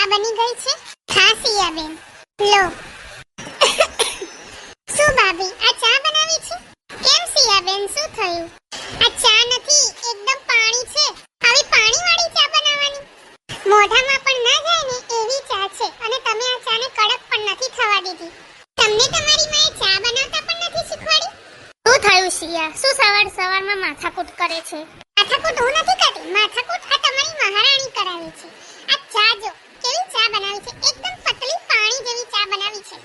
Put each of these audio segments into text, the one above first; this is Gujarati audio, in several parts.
ચા બની ગઈ છે? ખાસી આ બેન લો. શું ભાભી આ ચા બનાવી છે? કેમ સિયા બેન શું થયું? આ ચા નથી, એકદમ પાણી છે. આવી પાણીવાળી ચા બનાવવાની? મોઢામાં પણ ના જાય ને એવી ચા છે, અને તમે આ ચાને કડક પણ નથી થવા દીધી. તમને તમારી માએ ચા બનાવતા પણ નથી શીખવાડી? શું થયું સિયા? શું સવારમાં માથાકૂટ કરે છે? માથાકૂટ હું નથી કરતી, માથાકૂટ આ તમારી મહારાણી કરાવે છે. આ ચા જો કેવી ચા બનાવી છે, એકદમ પતલી પાણી જેવી ચા બનાવી છે.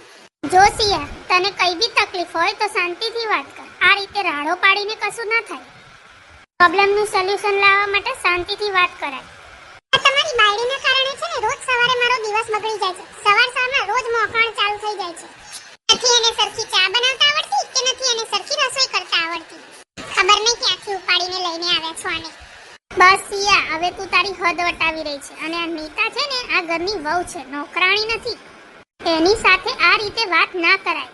જો સિયા, તને કઈ બી તકલીફ હોય તો શાંતિથી વાત કર. આ રીતે રાડો પાડીને કશું ના થાય. પ્રોબ્લેમનું સોલ્યુશન લાવવા માટે શાંતિથી વાત કરાય. આ તમારી બાયડીના કારણે છે ને રોજ સવારે મારો દિવસ બગડી જાય છે. સવારમાં રોજ મોકણ ચાલુ થઈ જાય છે. નથી એને સરખી ચા બનાવતા આવડતી કે નથી એને સરખી રસોઈ કરતા આવડતી. ખબર નહીં ક્યાંથી ઉપાડીને લઈને આવ્યા છો આને. બસ સિયા, હવે તું તારી હદ વટાવી રહી છે. અને આ નીતા છે ને આ ઘરની વહુ છે, નોકરાણી નથી. એની સાથે આ રીતે વાત ના કરાય.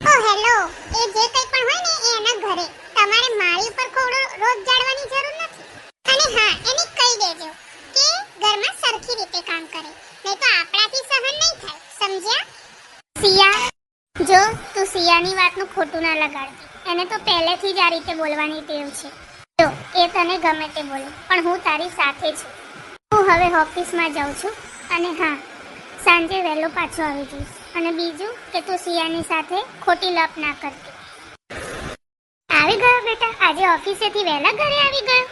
ઓ હેલો, એ જે કંઈ પણ હોય ને એ એના ઘરે. તમારે મારી ઉપર ખોડો રોજ જાળવાની જરૂર નથી. અને હા, એને કહી દેજો કે ઘરમાં સરખી રીતે કામ કરે, નહીં તો આપણાથી સહન નહીં થાય. સમજ્યા? સિયા, જો તું સિયાની વાતનું ખોટું ના લગાડતી. એને તો પહેલેથી જ આ રીતે બોલવાની ટેવ છે. જો એ તને ગમે તે બોલે, પણ હું તારી સાથે છું. હું હવે ઓફિસમાં જાઉં છું. અને હા, સાંજે વહેલો પાછો આવી જઈશ. અને બીજું કે તું સિયાની સાથે ખોટી લપ ના કરતી. આવી ગયો બેટા? આજે ઓફિસેથી વહેલા ઘરે આવી ગયો?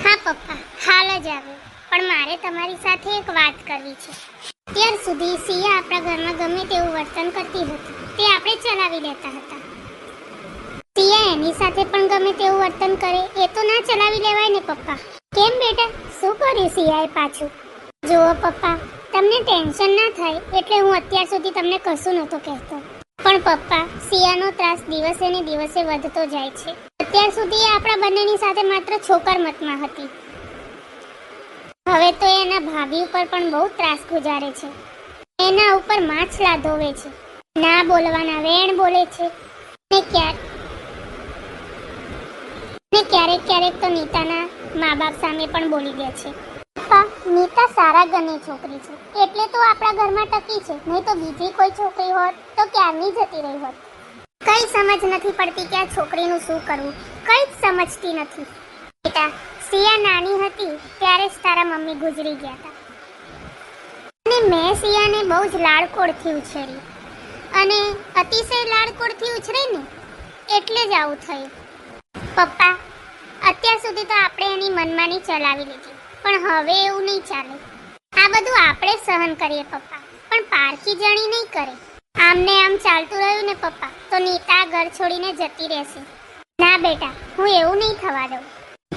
હા પપ્પા, હાલ જ આવ્યો. પણ મારે તમારી સાથે એક વાત કરવી છે. અત્યાર સુધી સિયા આપણા ઘરમાં ગમે તેવું વર્તન કરતી હતી, તે આપણે ચલાવી લેતા હતા. સિયા એની સાથે પણ ગમે તેવું વર્તન કરે એ તો ના ચલાવી લેવાય ને પપ્પા. કેમ બેટા, શું કર્યું સિયાએ પાછું? જુઓ પપ્પા, તમને ટેન્શન ના થાય એટલે હું અત્યાર સુધી તમને કશું નહોતો કહેતો. પણ પપ્પા, સિયાનો ત્રાસ દિવસે ને દિવસે વધતો જાય છે. અત્યાર સુધી એ આપણા બંનેની સાથે માત્ર છોકરમતમાં હતી. હવે તો એના ભાભી ઉપર પણ બહુ ત્રાસ ગુજારે છે. એના ઉપર માછલા ધોવે છે, ના બોલવાના વેણ બોલે છે. ને ક્યારેક તો નીતાના મા બાપ સામે પણ બોલી દે છે. નીતા સારા ઘરની છોકરી છે એટલે તો આપણા ઘરમાં ટકી છે, નહીં તો બીજી કોઈ છોકરી હોત તો ક્યારની જતી રહી હોત. કઈ સમજ નથી પડતી કે આ છોકરીનું શું કરવું, કઈ જ સમજતી નથી. બેટા, સિયા નાની હતી ત્યારે જ તારા મમ્મી ગુજરી ગયા હતા. અને મેં સિયાને બહુ જ લાડકોડથી ઉછેરી. અને અતિશય લાડકોડથી ઉછરે ને એટલે જ આવું થયું. પપ્પા, અત્યાર સુધી તો આપણે એની મનમાની ચલાવી લીધી, પણ હવે એવું નહીં ચાલે. આ બધું આપણે સહન કરીએ પપ્પા, પણ પારકી જણી નહીં કરે. આમને આમ ચાલતું રહ્યું ને પપ્પા તો નીતા ઘર છોડીને જતી રહેશે. ના બેટા, હું એવું નહીં થવા દઉં.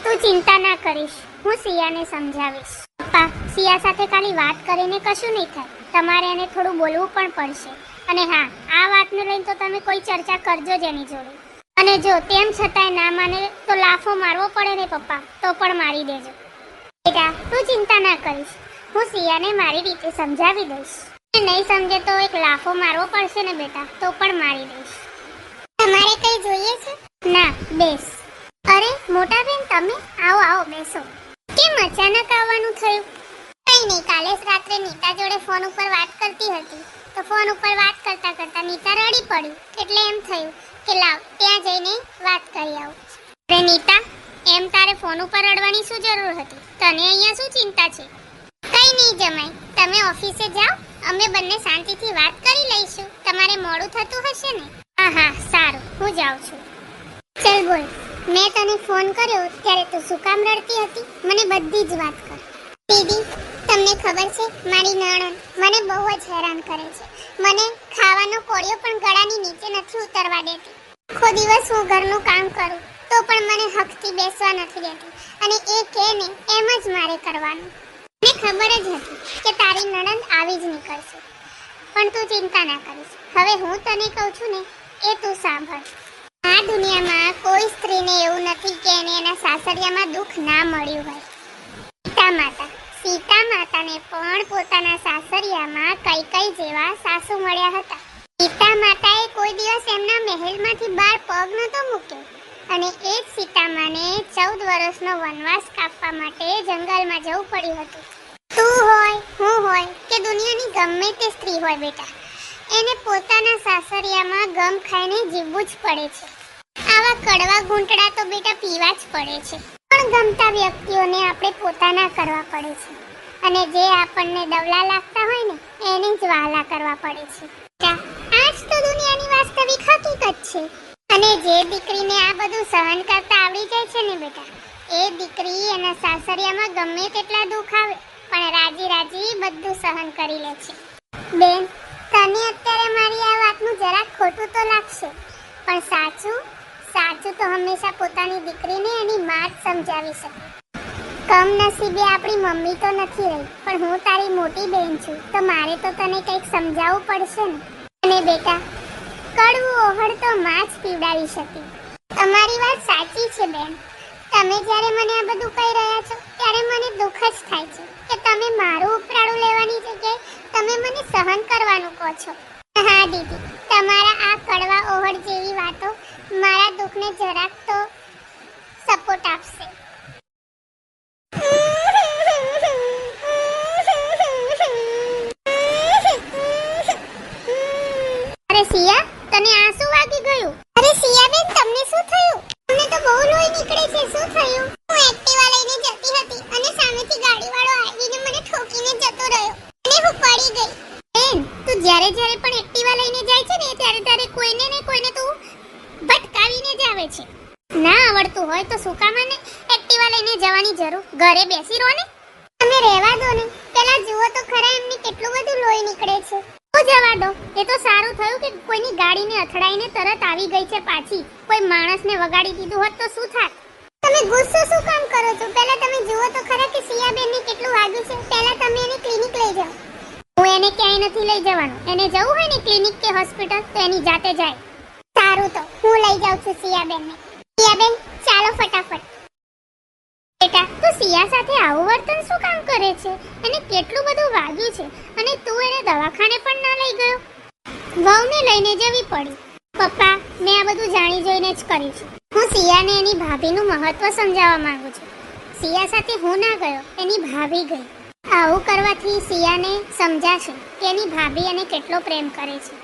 તું ચિંતા ના કરીશ, હું સિયાને સમજાવીશ. પપ્પા, સિયા સાથે ખાલી વાત કરીને કશું નહીં થાય. તમારે એને થોડું બોલવું પણ પડશે. અને હા, આ વાતને લઈને તો તમે કોઈ ચર્ચા કરજો જ એની જોડે. અને જો તેમ છતાંય ના માને તો લાફો મારવો પડે ને પપ્પા તો પણ મારી દેજો. બેટા, તું ચિંતા ના કરીશ, હું સિયાને મારી રીતે સમજાવી દઈશ. નહીં સમજે તો એક લાફો મારવો પડશે ને બેટા તો પણ મારી દઈશ. તમારે કઈ જોઈએ છે? ના, બેસ. અરે મોટા બેન, તમે આવો બેસો. કેમ અચાનક આવવાનું થયું? કઈ નહીં, કાલે રાત્રે નીતા જોડે ફોન ઉપર વાત કરતી હતી તો ફોન ઉપર વાત કરતા કરતા નીતા રડી પડી, એટલે એમ થયું કે લાવ ત્યાં જઈને વાત કરી આવું. અરે નીતા, એમ તારે ફોન ઉપર રડવાની શું જરૂર હતી? તને અહીંયા શું ચિંતા છે? કઈ નહીં જમાઈ, તમે ઓફિસે જાઓ, અમે બંને શાંતિથી વાત કરી લઈશું. તમારે મોડું થતું હશે ને? હા, સારું, હું જાઉં છું. ચલ બોલ, મેં તને ફોન કર્યો ત્યારે તું શું કામ રડતી હતી? મને બધી જ વાત કર. દીદી, તમને ખબર છે મારી નણંદ મને બહુ જ હેરાન કરે છે. મને ખાવાનો કોળિયો પણ ગળાની નીચે નથી ઉતરવા દેતી. આખો દિવસ હું ઘરનું કામ કરું તો પણ મને હકથી બેસવા નથી દેતી. અને એ કહે ને એમ જ મારે કરવાનું. મને ખબર જ હતી કે તારી નણંદ આવી જ નીકળશે, પણ તું ચિંતા ના કરીશ. હવે હું તને કહું છું ને એ તું સાંભળ. આ દુનિયામાં કોઈ સ્ત્રીને એવું નથી કે એને એના સાસરિયામાં દુઃખ ના મળ્યું હોય. સીતા માતાને પણ પોતાના સાસરિયામાં કઈ જેવા સાસુ મળ્યા હતા. સીતા માતાએ કોઈ દિવસ એમના મહેલમાંથી બહાર પગ નહોતો મૂક્યો. અને એ જ સીતામાને 14 વર્ષનો વનવાસ કાપવા માટે જંગલમાં જવું પડ્યું હતું. તું હોય હું હોય કે દુનિયાની ગમે તે સ્ત્રી હોય બેટા, એને પોતાના સાસરિયામાં ગમ ખાઈને જીવવું જ પડે છે. આવા કડવા ઘૂંટડા તો બેટા પીવા જ પડે છે. પણ ગમતા વ્યક્તિઓને આપણે પોતાના કરવા પડે છે અને જે આપણને દવલા લાગતા હોય ને એને જ વહાલા કરવા પડે છે. આ જ તો દુનિયાની વાસ્તવિક હકીકત છે. અને જે દીકરીને આ બધું સહન કરતા આવડી જાય છે ને બેટા, એ દીકરી એના સાસરિયામાં ગમે તેટલા દુઃખ આવે પણ રાજી રાજી બધું સહન કરી લે છે. બેન, તને અત્યારે મારી આ વાતનું જરાક ખોટું તો લાગશે, પણ સાચું તો હંમેશા પોતાની દીકરીને એની માં જ સમજાવી શકે. કમનસીબે આપણી મમ્મી તો નથી રહી, પણ હું તારી મોટી બેન છું તો મારે તો તને કંઈક સમજાવવું પડશે ને. અને બેટા, કડવું ઓહળ તો માં જ પીવડાવી શકે. તમારી વાત સાચી છે બેન. તમે જ્યારે મને આ બધું કહી રહ્યા છો ત્યારે મને દુઃખ જ થાય છે કે તમે મારું ઉપરાળું લેવાની જગ્યાએ તમે મને સહન કરવાનું કહો છો. હા દીદી, તમારા આ કડવા ઓહળ જેવી વાતો મારા દુઃખને જરાક તો સપોર્ટ આપશે. અરે સિયા, તને આંસુ વાગી ગયું? અરે સિયા બેન, તમને શું થયું? તમને તો બહુ લોહી નીકળે છે. શું થયું? હું એક્ટિવા લઈને જતી હતી અને સામેથી ગાડીવાળો આવીને મને ઠોકીને જતો રહ્યો અને હું પડી ગઈ. બેન, તું જ્યારે પણ એક્ટિવા લઈને જાય છે ને ત્યારે કોઈને તું ભટકાવીને જ આવે છે. ના આવડતું હોય તો શું કામ મને એક્ટિવા લઈને જવાની જરૂર? ઘરે બેસી રહો ને. તમે રહેવા દો ને. પેલા જુઓ તો ખરા એમને કેટલું બધું લોહી નીકળે છે. જવા દો. એ તો સારું થયું કે કોઈની ગાડીને અથડાઈને તરત આવી ગઈ છે પાછી. કોઈ માણસને વગાડી દીધું હોત તો શું થાત? તમે ગુસ્સો શું કામ કરો છો? પહેલા તમે જુઓ તો ખરા કે સિયાબેનને કેટલું વાગ્યું છે. પહેલા તમે એને ક્લિનિક લઈ જાઓ. હું એને ક્યાંય નથી લઈ જવાનું. એને જવું હોય ને ક્લિનિક કે હોસ્પિટલ તો એની જાતે જાય. સારું, તો હું લઈ જાઉં છું સિયાબેનને. સિયાબેન, ચાલો ફટાફટ. બેટા, તું સિયા સાથે આવું વર્તન શું કામ કરે છે? એને કેટલું બધું વાગ્યું છે અને તું એને દવાખાને પણ ના લઈ ગયો. વહુને લઈને જવી પડી. પપ્પા, મેં આ બધું જાણી જોઈને જ કર્યું છે. હું સિયાને એની ભાભીનું મહત્વ સમજાવવા માંગુ છું. સિયા સાથે હું ના ગયો, એની ભાભી ગઈ. આવું કરવાથી સિયાને સમજાશે કે એની ભાભી એને કેટલો પ્રેમ કરે છે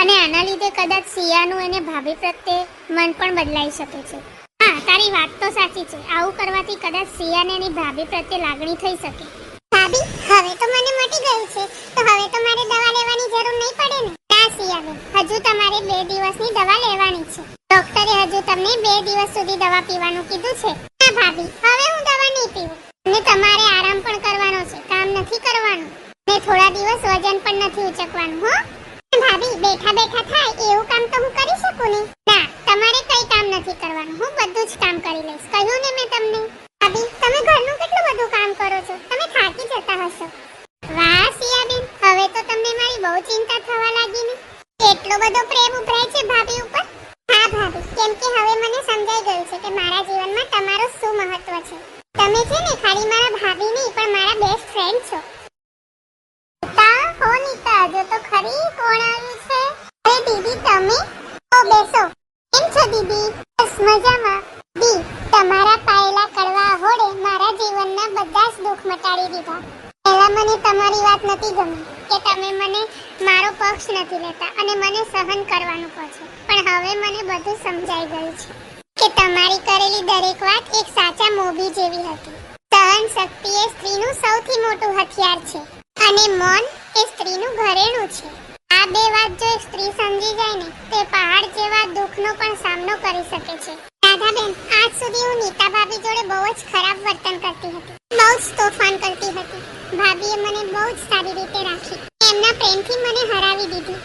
અને આના લીધે કદાચ સિયાનું એને ભાભી પ્રત્યે મન પણ બદલાઈ શકે છે. હા, તારી વાત તો સાચી છે. આવું કરવાથી કદાચ સિયાને એની ભાભી પ્રત્યે લાગણી થઈ શકે. ભાભી, હવે તો મને મટી ગયું છે તો હવે તો મારે દવા લેવાની જરૂર નહીં પડે ને? ના સિયાબેન, હજુ તમારે 2 દિવસની દવા લેવાની છે. ડોક્ટરે હજુ તમને 2 દિવસ સુધી દવા પીવાનું કીધું છે. ના ભાભી, હવે હું દવા નહીં પીવું. અને તમારે આરામ પણ કરવાનો છે, કામ નથી કરવાનું. ને થોડા દિવસ વજન પણ નથી ઉચકવાનું. હો ભાભી, બેઠા થાય એવું કામ તો હું કરી શકું ને? ના, તમારે કઈ કામ નથી કરવાનું. હું બધું જ કામ કરી લઈશ. કહ્યું ને મેં તમને. ભાભી, તમે ઘરનું કેટલું બધું કામ કરો છો. તમે થાકી જતા હશો. વાહ સિયાબેન, હવે તો તમને મારી બહુ ચિંતા થવા લાગી ને. એટલો બધો પ્રેમ ઉભરાય છે ભાભી ઉપર. હા ભાભી, કેમ કે હવે મને સમજાઈ ગયું છે કે મારા જીવનમાં તમારું શું મહત્વ છે. તમે છે ને ખાલી મારા ભાભી નહીં પણ મારા બેસ્ટ ફ્રેન્ડ છો. હો નીતા, જો તો ખરી કોણ આવ્યું છે? અરે દીદી, તમે? બેસો. કેમ છો દીદી? બસ મજામાં. દી, તમારા પાયેલા કડવા હોડે મારા જીવનના બધા જ દુઃખ મટાડી દીધા. પહેલા મને તમારી વાત નથી ગમી કે તમે મને મારો પક્ષ નથી લેતા અને મને સહન કરવાનું કહો છો. પણ હવે મને બધું સમજાઈ ગયું છે કે તમારી કરેલી દરેક વાત એક સાચા મોભી જેવી હતી. સહન શક્તિ એ સ્ત્રીનું સૌથી મોટું હથિયાર છે અને મૌન એ સ્ત્રીનું ઘરેણું છે. આ 2 વાત જો એક સ્ત્રી સમજી જાય ને તે પહાડ જેવા દુઃખનો પણ સામનો કરી શકે છે. રાધાબેન, આજ સુધી હું નીતા ભાભી જોડે બહુ જ ખરાબ વર્તન કરતી હતી. બહુ જ તોફાન કરતી હતી. ભાભીએ મને બહુ જ સારી રીતે રાખી. એમના પ્રેમથી મને હરાવી દીધી.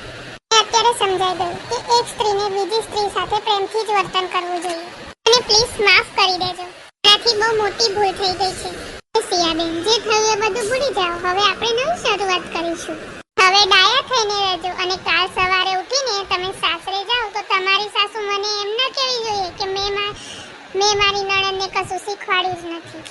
અત્યારે સમજાઈ ગયું કે એક સ્ત્રીને બીજી સ્ત્રી સાથે પ્રેમથી જ વર્તન કરવું જોઈએ. અને પ્લીઝ માફ કરી દેજો. આથી બહુ મોટી ભૂલ થઈ ગઈ છે. સિયાબેન, જે થયું એ બધું ભૂલી જાઓ. હવે આપણે નવી શરૂઆત કરીશું. હવે ડાયા થઈને રહેજો અને કાલ સવારે ઉઠીને તમે સાસરે જાઓ તો તમારી સાસુ મને એમ ના કહેવી જોઈએ કે મેં મારી નણંદને કશું શીખવાડ્યું જ નથી.